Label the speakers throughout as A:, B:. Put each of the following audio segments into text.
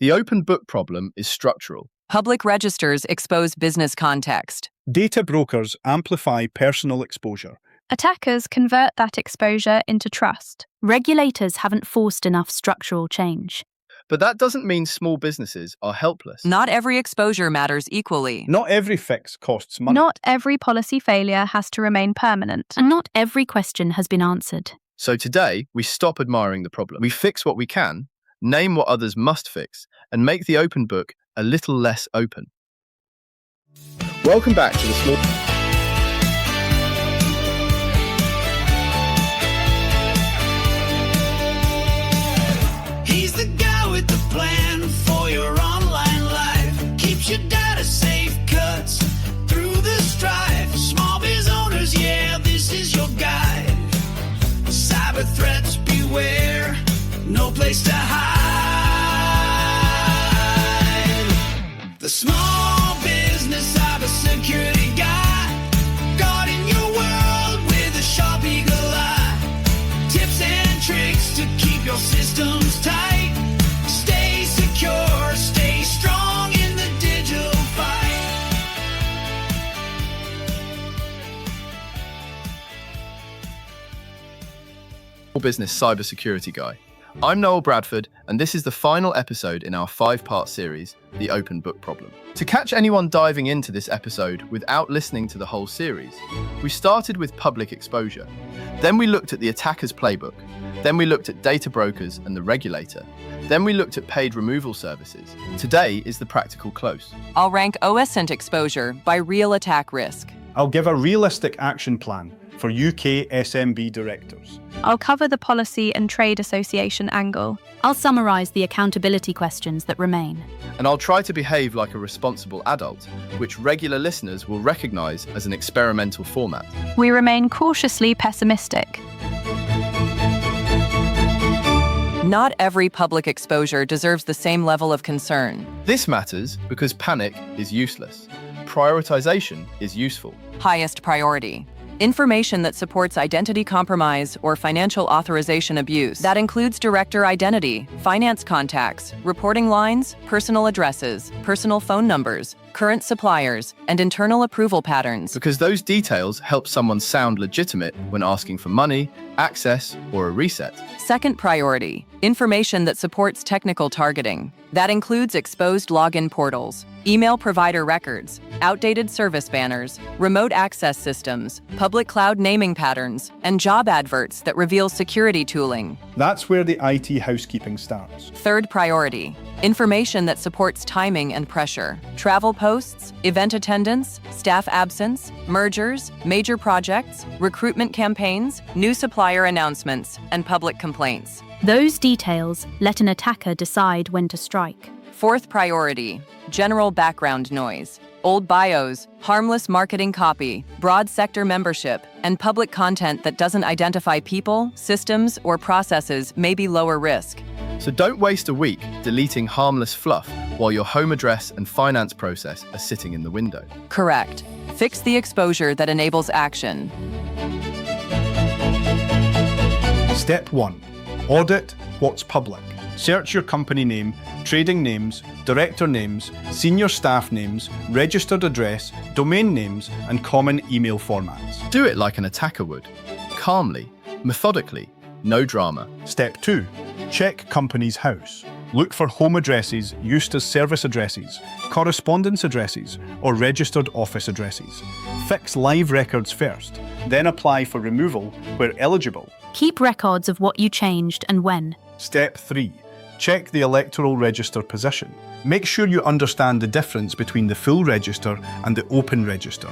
A: The open book problem is structural.
B: Public registers expose business context.
C: Data brokers amplify personal exposure.
D: Attackers convert that exposure into trust.
E: Regulators haven't forced enough structural change.
A: But that doesn't mean small businesses are helpless.
B: Not every exposure matters equally.
C: Not every fix costs money.
D: Not every policy failure has to remain permanent.
E: And not every question has been answered.
A: So today, we stop admiring the problem. We fix what we can, name what others must fix, and make the open book a little less open. Welcome back to the small...
F: He's the guy with the plan for your online life. Keeps your data safe, cuts through the strife. Small biz owners, yeah, this is your guide. Cyber threats, beware, no place to hide. The small business cybersecurity guy, guarding your world with a sharp eagle eye. Tips and tricks to keep your systems tight. Stay secure, stay strong in the digital fight.
A: Business cybersecurity guy. I'm Noel Bradford, and this is the final episode in our 5-part series, The Open Book Problem. To catch anyone diving into this episode without listening to the whole series, we started with public exposure. Then we looked at the attacker's playbook. Then we looked at data brokers and the regulator. Then we looked at paid removal services. Today is the practical close.
B: I'll rank OSINT exposure by real attack risk.
C: I'll give a realistic action plan for UK SMB directors.
D: I'll cover the policy and trade association angle.
E: I'll summarise the accountability questions that remain.
A: And I'll try to behave like a responsible adult, which regular listeners will recognise as an experimental format.
D: We remain cautiously pessimistic.
B: Not every public exposure deserves the same level of concern.
A: This matters because panic is useless. Prioritisation is useful.
B: Highest priority. Information that supports identity compromise or financial authorization abuse. That includes director identity, finance contacts, reporting lines, personal addresses, personal phone numbers, current suppliers, and internal approval patterns.
A: Because those details help someone sound legitimate when asking for money, access, or a reset.
B: Second priority, information that supports technical targeting. That includes exposed login portals, email provider records, outdated service banners, remote access systems, public cloud naming patterns, and job adverts that reveal security tooling.
C: That's where the IT housekeeping starts.
B: Third priority, information that supports timing and pressure. Travel posts, event attendance, staff absence, mergers, major projects, recruitment campaigns, new supplier announcements, and public complaints.
E: Those details let an attacker decide when to strike.
B: Fourth priority, general background noise. Old bios, harmless marketing copy, broad sector membership, and public content that doesn't identify people, systems, or processes may be lower risk.
A: So don't waste a week deleting harmless fluff while your home address and finance process are sitting in the window.
B: Correct. Fix the exposure that enables action.
C: Step 1. Audit what's public. Search your company name, trading names, director names, senior staff names, registered address, domain names, and common email formats.
A: Do it like an attacker would. Calmly, methodically, no drama.
C: Step 2. Check company's house. Look for home addresses used as service addresses, correspondence addresses, or registered office addresses. Fix live records first, then apply for removal where eligible.
E: Keep records of what you changed and when.
C: Step 3. Check the electoral register position. Make sure you understand the difference between the full register and the open register.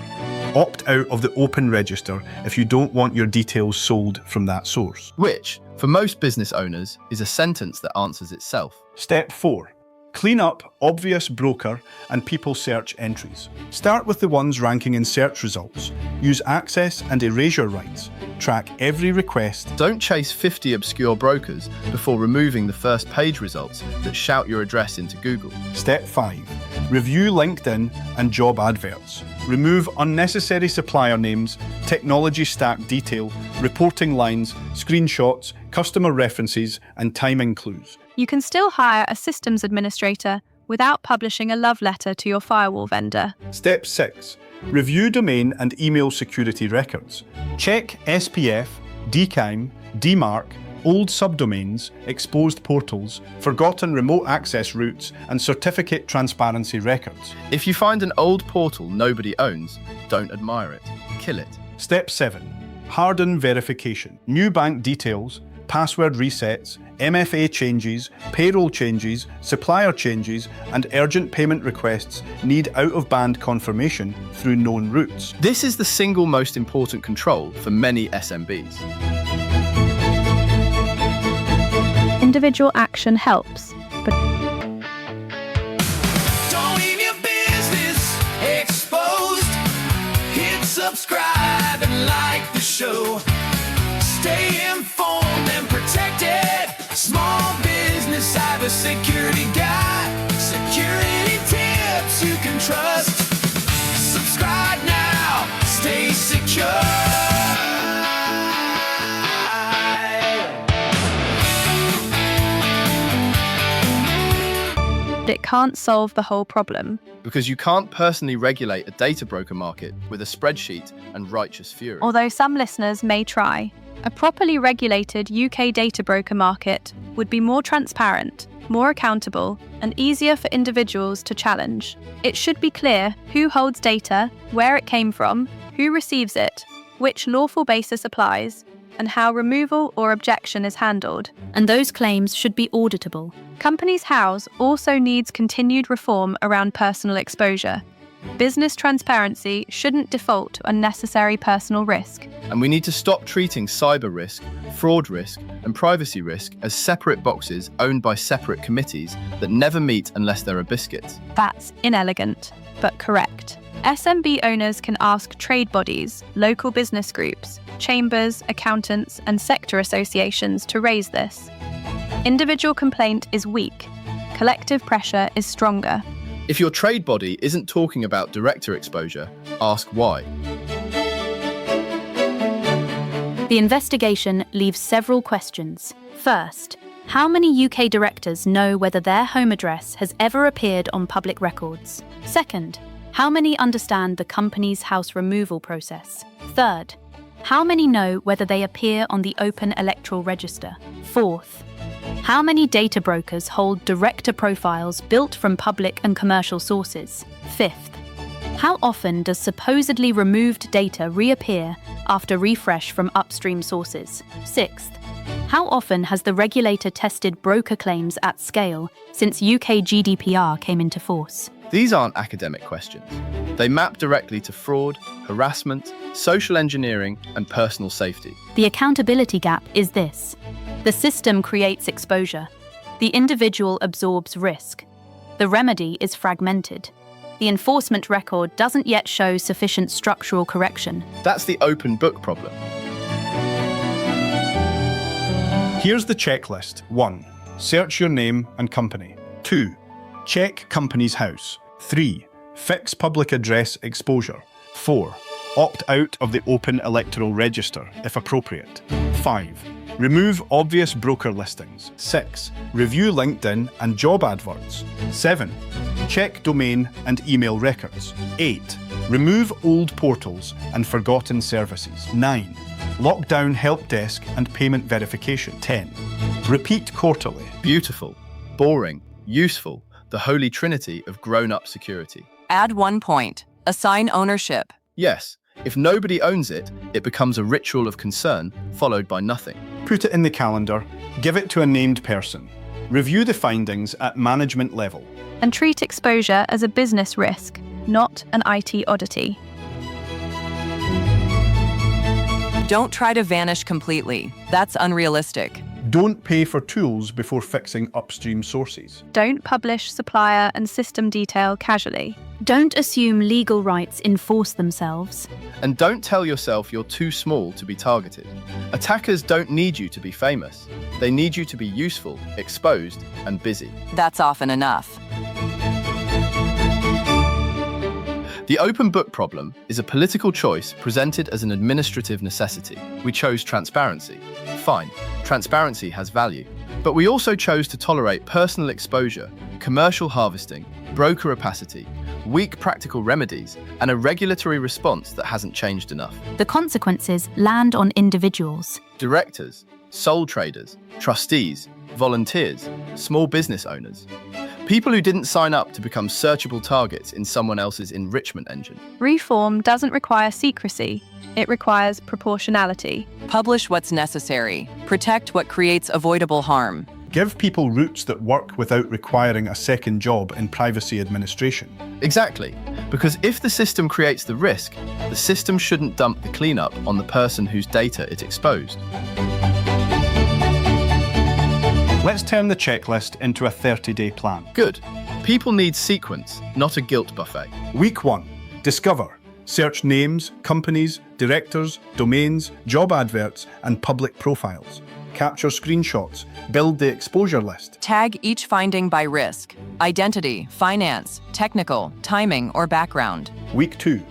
C: Opt out of the open register if you don't want your details sold from that source.
A: Which, for most business owners, is a sentence that answers itself.
C: Step 4. Clean up obvious broker and people search entries. Start with the ones ranking in search results. Use access and erasure rights. Track every request.
A: Don't chase 50 obscure brokers before removing the first page results that shout your address into Google.
C: Step 5. Review LinkedIn and job adverts. Remove unnecessary supplier names, technology stack detail, reporting lines, screenshots, customer references, and timing clues.
D: You can still hire a systems administrator without publishing a love letter to your firewall vendor.
C: Step 6. Review domain and email security records. Check SPF, DKIM, DMARC, old subdomains, exposed portals, forgotten remote access routes, and certificate transparency records.
A: If you find an old portal nobody owns, don't admire it. Kill it.
C: Step 7. Harden verification. New bank details, password resets, MFA changes, payroll changes, supplier changes, and urgent payment requests need out-of-band confirmation through known routes.
A: This is the single most important control for many SMBs.
D: Individual action helps, but
F: Don't leave your business exposed. Hit subscribe and like the show. Stay informed and protected. Small business cybersecurity guide. Security tips you can trust. Subscribe now. Stay secure.
D: it can't solve the whole problem.
A: Because you can't personally regulate a data broker market with a spreadsheet and righteous fury.
D: Although some listeners may try. A properly regulated UK data broker market would be more transparent, more accountable, and easier for individuals to challenge. It should be clear who holds data, where it came from, who receives it, which lawful basis applies, and how removal or objection is handled.
E: And those claims should be auditable.
D: Companies House also needs continued reform around personal exposure. Business transparency shouldn't default to unnecessary personal risk.
A: And we need to stop treating cyber risk, fraud risk, and privacy risk as separate boxes owned by separate committees that never meet unless there are biscuits.
D: That's inelegant, but correct. SMB owners can ask trade bodies, local business groups, chambers, accountants, and sector associations to raise this. Individual complaint is weak. Collective pressure is stronger.
A: If your trade body isn't talking about director exposure, ask why.
E: The investigation leaves several questions. First, how many UK directors know whether their home address has ever appeared on public records? Second, how many understand the Companies House removal process? Third, how many know whether they appear on the open electoral register? Fourth, how many data brokers hold director profiles built from public and commercial sources? Fifth, how often does supposedly removed data reappear after refresh from upstream sources? Sixth, how often has the regulator tested broker claims at scale since UK GDPR came into force?
A: These aren't academic questions. They map directly to fraud, harassment, social engineering, and personal safety.
E: The accountability gap is this. The system creates exposure. The individual absorbs risk. The remedy is fragmented. The enforcement record doesn't yet show sufficient structural correction.
A: That's the open book problem.
C: Here's the checklist. 1. Search your name and company. 2. Check Companies House. 3. Fix public address exposure. 4. Opt out of the open electoral register, if appropriate. 5. Remove obvious broker listings. 6. Review LinkedIn and job adverts. 7. Check domain and email records. 8. Remove old portals and forgotten services. 9. Lock down help desk and payment verification. 10. Repeat quarterly.
A: Beautiful, boring, useful, the holy trinity of grown-up security.
B: Add 1 point. Assign ownership.
A: Yes, if nobody owns it, it becomes a ritual of concern, followed by nothing.
C: Put it in the calendar. Give it to a named person. Review the findings at management level.
D: And treat exposure as a business risk, not an IT oddity.
B: Don't try to vanish completely. That's unrealistic.
C: Don't pay for tools before fixing upstream sources.
D: Don't publish supplier and system detail casually.
E: Don't assume legal rights enforce themselves.
A: And don't tell yourself you're too small to be targeted. Attackers don't need you to be famous. They need you to be useful, exposed, and busy.
B: That's often enough.
A: The open book problem is a political choice presented as an administrative necessity. We chose transparency. Fine, transparency has value. But we also chose to tolerate personal exposure, commercial harvesting, broker opacity, weak practical remedies, and a regulatory response that hasn't changed enough.
E: The consequences land on individuals.
A: Directors, sole traders, trustees, volunteers, small business owners. People who didn't sign up to become searchable targets in someone else's enrichment engine.
D: Reform doesn't require secrecy, it requires proportionality.
B: Publish what's necessary. Protect what creates avoidable harm.
C: Give people routes that work without requiring a second job in privacy administration.
A: Exactly, because if the system creates the risk, the system shouldn't dump the cleanup on the person whose data it exposed.
C: Let's turn the checklist into a 30-day plan.
A: Good. People need sequence, not a guilt buffet.
C: Week 1. Discover. Search names, companies, directors, domains, job adverts, and public profiles. Capture screenshots. Build the exposure list.
B: Tag each finding by risk, identity, finance, technical, timing, or background.
C: Week 2.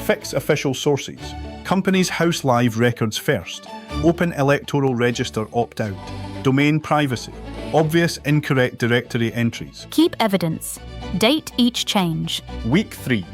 C: Fix official sources. Companies house live records first. Open electoral register opt-out. Domain privacy. Obvious incorrect directory entries.
E: Keep evidence. Date each change.
C: Week 3.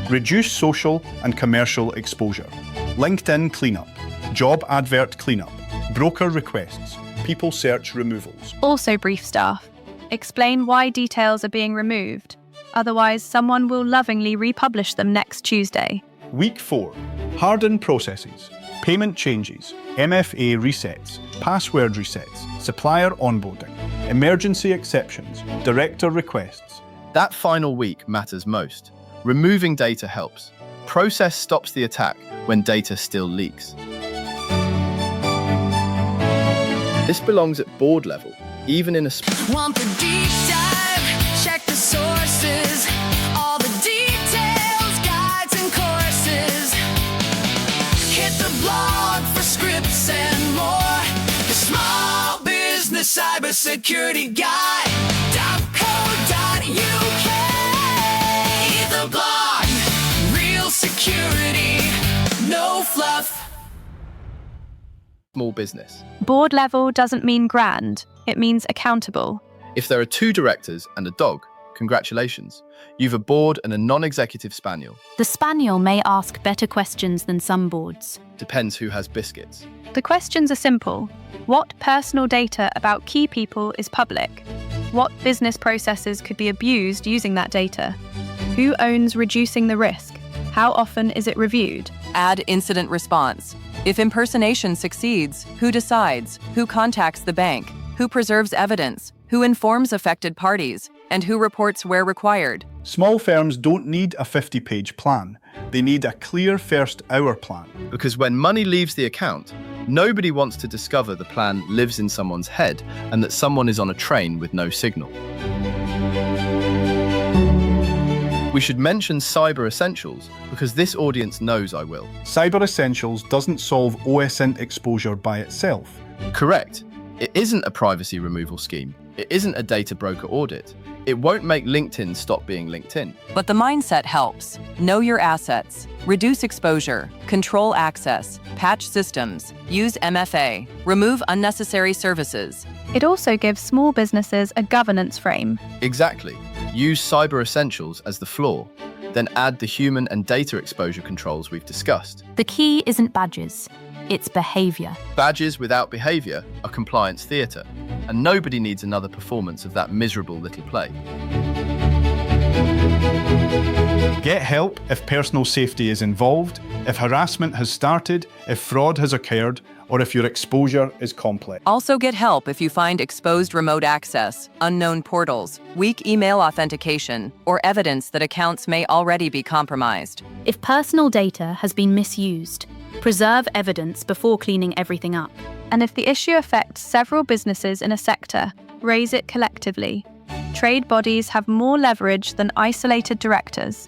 C: Reduce social and commercial exposure. LinkedIn cleanup. Job advert cleanup. Broker requests. People search removals.
D: Also brief staff. Explain why details are being removed. Otherwise, someone will lovingly republish them next Tuesday.
C: Week 4. Harden processes. Payment changes. MFA resets. Password resets. Supplier onboarding. Emergency exceptions. Director requests.
A: That final week matters most. Removing data helps. Process stops the attack when data still leaks. This belongs at board level, even in a...
F: Want the deep dive? Check the sources. All the details, guides, and courses. Hit the blog for scripts and more. The Small Business Cybersecurity Guide.co.uk. The blog. Real security. No fluff.
A: small business.
D: Board level doesn't mean grand, it means accountable.
A: If there are 2 directors and a dog, congratulations. You've a board and a non-executive spaniel.
E: The spaniel may ask better questions than some boards.
A: Depends who has biscuits.
D: The questions are simple. What personal data about key people is public? What business processes could be abused using that data? Who owns reducing the risk? How often is it reviewed?
B: Add incident response. If impersonation succeeds, who decides? Who contacts the bank? Who preserves evidence? Who informs affected parties? And who reports where required?
C: Small firms don't need a 50-page plan. They need a clear first hour plan.
A: Because when money leaves the account, nobody wants to discover the plan lives in someone's head and that someone is on a train with no signal. We should mention Cyber Essentials because this audience knows I will.
C: Cyber Essentials doesn't solve OSINT exposure by itself.
A: Correct. It isn't a privacy removal scheme. It isn't a data broker audit. It won't make LinkedIn stop being LinkedIn.
B: But the mindset helps. Know your assets. Reduce exposure. Control access. Patch systems. Use MFA. Remove unnecessary services.
D: It also gives small businesses a governance frame.
A: Exactly. Use Cyber Essentials as the floor, then add the human and data exposure controls we've discussed.
E: The key isn't badges, it's behaviour.
A: Badges without behaviour are compliance theatre, and nobody needs another performance of that miserable little play.
C: Get help if personal safety is involved, if harassment has started, if fraud has occurred, or if your exposure is complex.
B: Also get help if you find exposed remote access, unknown portals, weak email authentication, or evidence that accounts may already be compromised.
E: If personal data has been misused, preserve evidence before cleaning everything up.
D: And if the issue affects several businesses in a sector, raise it collectively. Trade bodies have more leverage than isolated directors.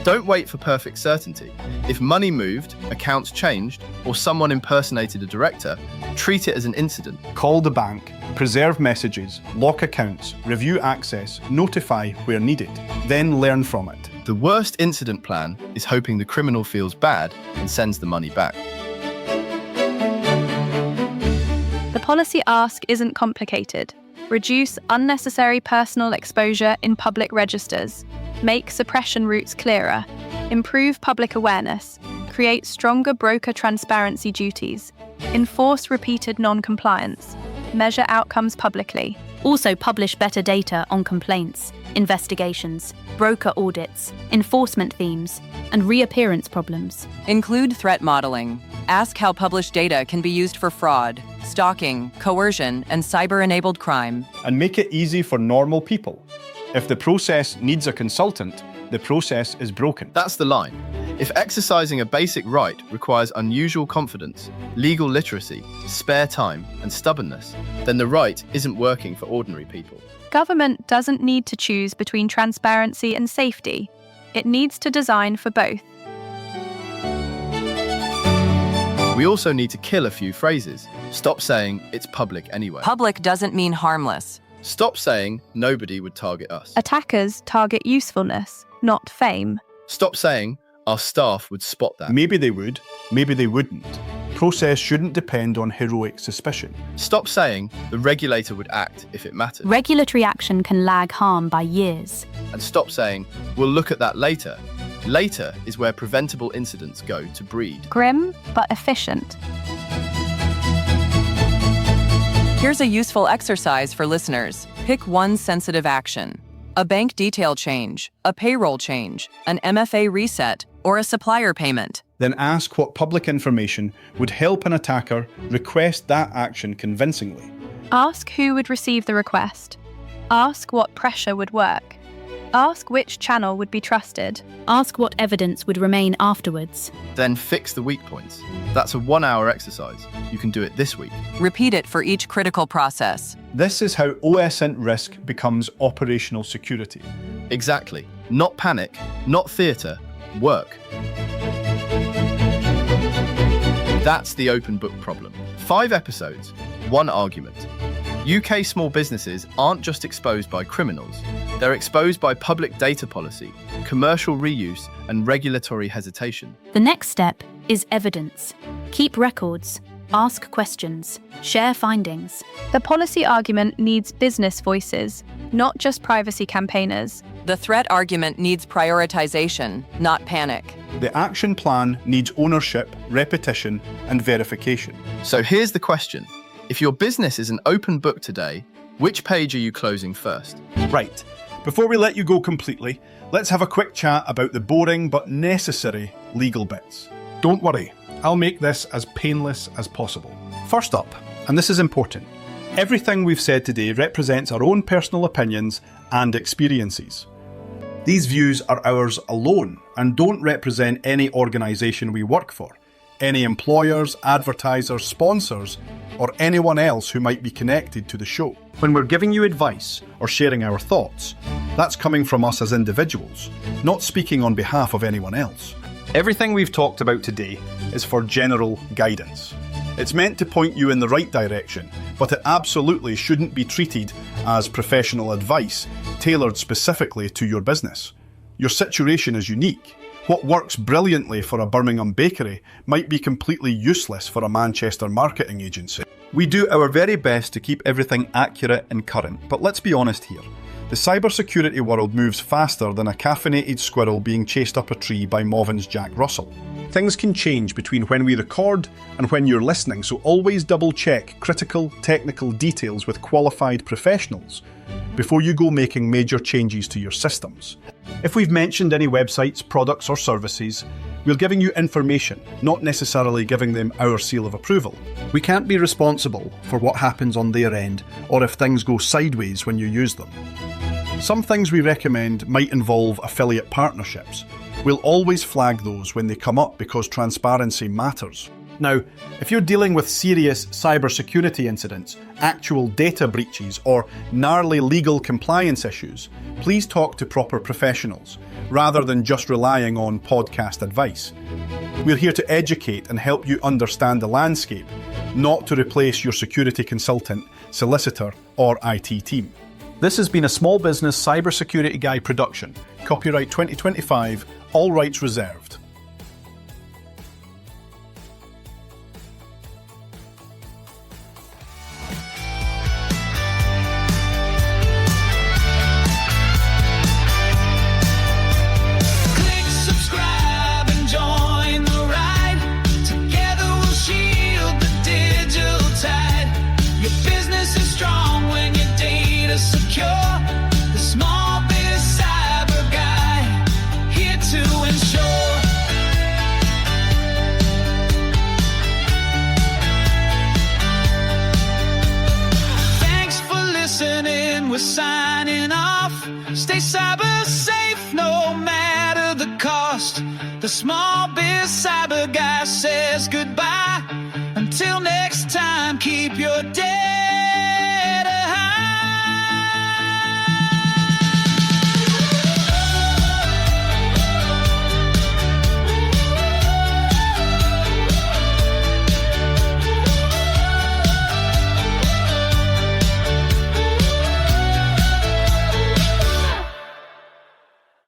A: Don't wait for perfect certainty. If money moved, accounts changed, or someone impersonated a director, treat it as an incident.
C: Call the bank, preserve messages, lock accounts, review access, notify where needed, then learn from it.
A: The worst incident plan is hoping the criminal feels bad and sends the money back.
D: The policy ask isn't complicated. Reduce unnecessary personal exposure in public registers. Make suppression routes clearer. Improve public awareness. Create stronger broker transparency duties. Enforce repeated non-compliance. Measure outcomes publicly.
E: Also publish better data on complaints, investigations, broker audits, enforcement themes, and reappearance problems.
B: Include threat modeling. Ask how published data can be used for fraud, stalking, coercion, and cyber-enabled crime.
C: And make it easy for normal people. If the process needs a consultant, the process is broken.
A: That's the line. If exercising a basic right requires unusual confidence, legal literacy, spare time, and stubbornness, then the right isn't working for ordinary people.
D: Government doesn't need to choose between transparency and safety. It needs to design for both.
A: We also need to kill a few phrases. Stop saying it's public anyway.
B: Public doesn't mean harmless.
A: Stop saying nobody would target us.
D: Attackers target usefulness, not fame.
A: Stop saying our staff would spot that.
C: Maybe they would, maybe they wouldn't. Process shouldn't depend on heroic suspicion.
A: Stop saying the regulator would act if it mattered.
E: Regulatory action can lag harm by years.
A: And stop saying we'll look at that later. Later is where preventable incidents go to breed.
D: Grim, but efficient.
B: Here's a useful exercise for listeners. Pick one sensitive action. A bank detail change, a payroll change, an MFA reset, or a supplier payment.
C: Then ask what public information would help an attacker request that action convincingly.
D: Ask who would receive the request. Ask what pressure would work. Ask which channel would be trusted.
E: Ask what evidence would remain afterwards.
A: Then fix the weak points. That's a 1-hour exercise. You can do it this week.
B: Repeat it for each critical process.
C: This is how OSINT risk becomes operational security.
A: Exactly. Not panic, not theatre, work. That's the open book problem. 5 episodes, 1 argument. UK small businesses aren't just exposed by criminals, they're exposed by public data policy, commercial reuse, and regulatory hesitation.
E: The next step is evidence. Keep records, ask questions, share findings.
D: The policy argument needs business voices, not just privacy campaigners.
B: The threat argument needs prioritization, not panic.
C: The action plan needs ownership, repetition, and verification.
A: So here's the question. If your business is an open book today, which page are you closing first?
C: Right. Before we let you go completely, let's have a quick chat about the boring but necessary legal bits. Don't worry, I'll make this as painless as possible. First up, and this is important, everything we've said today represents our own personal opinions and experiences. These views are ours alone and don't represent any organisation we work for, any employers, advertisers, sponsors, or anyone else who might be connected to the show. When we're giving you advice or sharing our thoughts, that's coming from us as individuals, not speaking on behalf of anyone else. Everything we've talked about today is for general guidance. It's meant to point you in the right direction, but it absolutely shouldn't be treated as professional advice tailored specifically to your business. Your situation is unique. What works brilliantly for a Birmingham bakery might be completely useless for a Manchester marketing agency. We do our very best to keep everything accurate and current, but let's be honest here. The cybersecurity world moves faster than a caffeinated squirrel being chased up a tree by Mauven's Jack Russell. Things can change between when we record and when you're listening, so always double check critical technical details with qualified professionals before you go making major changes to your systems. If we've mentioned any websites, products or services, we're giving you information, not necessarily giving them our seal of approval. We can't be responsible for what happens on their end or if things go sideways when you use them. Some things we recommend might involve affiliate partnerships. We'll always flag those when they come up because transparency matters. Now, if you're dealing with serious cybersecurity incidents, actual data breaches, or gnarly legal compliance issues, please talk to proper professionals, rather than just relying on podcast advice. We're here to educate and help you understand the landscape, not to replace your security consultant, solicitor, or IT team. This has been a Small Business Cybersecurity Guy production. Copyright 2025, all rights reserved.
F: cyber safe no matter the cost. The small biz cyber